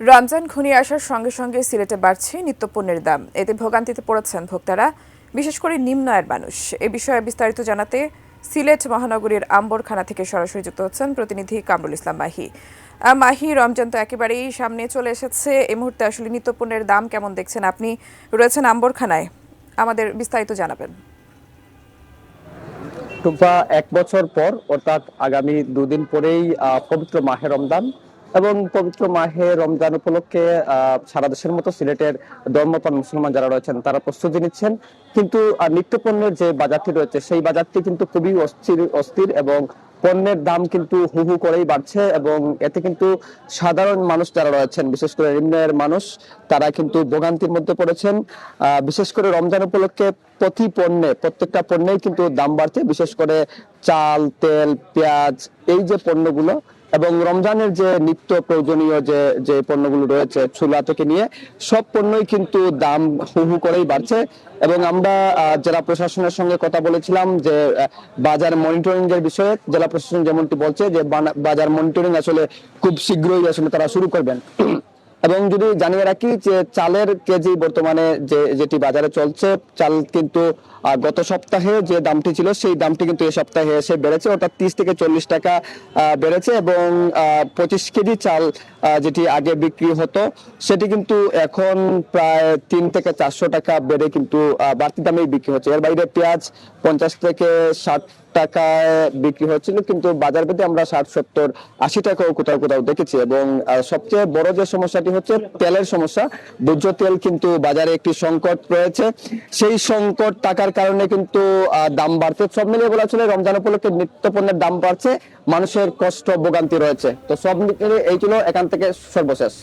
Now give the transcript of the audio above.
রমজান ঘনিয়ে আসার সঙ্গে সঙ্গে সিলেটে বাড়ছে নিত্যপণ্যের দাম। এতে ভোগান্তিতে পড়েছেন ভোক্তারা, বিশেষ করে নিম্ন আয়ের মানুষ। এ বিষয়ে বিস্তারিত জানাতে সিলেট মহানগরীর আম্বরখানা থেকে সরাসরি যুক্ত হচ্ছেন প্রতিনিধি কামরুল ইসলাম মাহি। মাহি, রমজান তো একেবারেই সামনে চলে এসেছে। এই মুহূর্তে আসলে নিত্যপণ্যের দাম কেমন দেখছেন? আপনি রয়েছেন আম্বরখানায়, আমাদের বিস্তারিত জানাবেন। টুম্পা, 1 বছর পর অর্থাৎ আগামী 2 দিন পরেই পবিত্র মাহে রমজান, এবং পবিত্র মাহে রমজান উপলক্ষে সারা দেশের মতো সিলেটের ধর্মপ্রাণ মুসলমান যারা রয়েছেন তারা প্রস্তুতি নিচ্ছেন। কিন্তু নিত্যপণ্যের যে বাজারটি রয়েছে সেই বাজারটি কিন্তু খুবই অস্থির এবং পণ্যের দাম কিন্তু হু হু করেই বাড়ছে, এবং এতে কিন্তু সাধারণ মানুষ যারা রয়েছেন, বিশেষ করে নিম্ন আয়ের মানুষ, তারা কিন্তু ভোগান্তির মধ্যে পড়েছেন। বিশেষ করে রমজান উপলক্ষে প্রত্যেকটা পণ্যেই কিন্তু দাম বাড়ছে, বিশেষ করে চাল, তেল, পেঁয়াজ, এই যে পণ্যগুলো, এবং রমজানের যে নিত্য প্রয়োজনীয় যে যে পণ্যগুলো রয়েছে চুলা থেকে নিয়ে সব পণ্যই কিন্তু দাম হু হু করেই বাড়ছে। এবং আমরা জেলা প্রশাসনের সঙ্গে কথা বলেছিলাম যে বাজার মনিটরিং এর বিষয়ে। জেলা প্রশাসন যেমনটি বলছে যে বাজার মনিটরিং আসলে খুব শীঘ্রই আসলে তারা শুরু করবেন। এবং যদি জানিয়ে রাখি যে চালের কেজি বর্তমানে যেটি বাজারে চলছে, চাল কিন্তু গত সপ্তাহে যে দামটি ছিল সেই দামটি কিন্তু এই সপ্তাহে এসে বেড়েছে, অর্থাৎ 30 থেকে 40 টাকা বেড়েছে। এবং 25 কেজি চাল যেটি আগে বিক্রি হতো সেটি কিন্তু এখন প্রায় 3 থেকে 400 টাকা বেড়ে কিন্তু বাড়তি দামেই বিক্রি হচ্ছে। এর বাইরে পেঁয়াজ 50 থেকে 60 টাকায় বিক্রি হচ্ছিল, কিন্তু বাজার ভেদে আমরা 60, 70, 80 টাকাও কোথাও কোথাও দেখেছি। এবং সবচেয়ে বড় যে সমস্যাটি হচ্ছে তেলের সমস্যা। ভোজ্য তেল কিন্তু বাজারে একটি সংকট রয়েছে, সেই সংকট থাকার কারণে কিন্তু দাম বাড়ছে। সব মিলিয়ে বলা চলে রমজান উপলক্ষে নিত্য পণ্যের দাম বাড়ছে, মানুষের কষ্ট ভোগান্তি রয়েছে। তো সব মিলিয়ে এই ছিল এখান থেকে সর্বশেষ।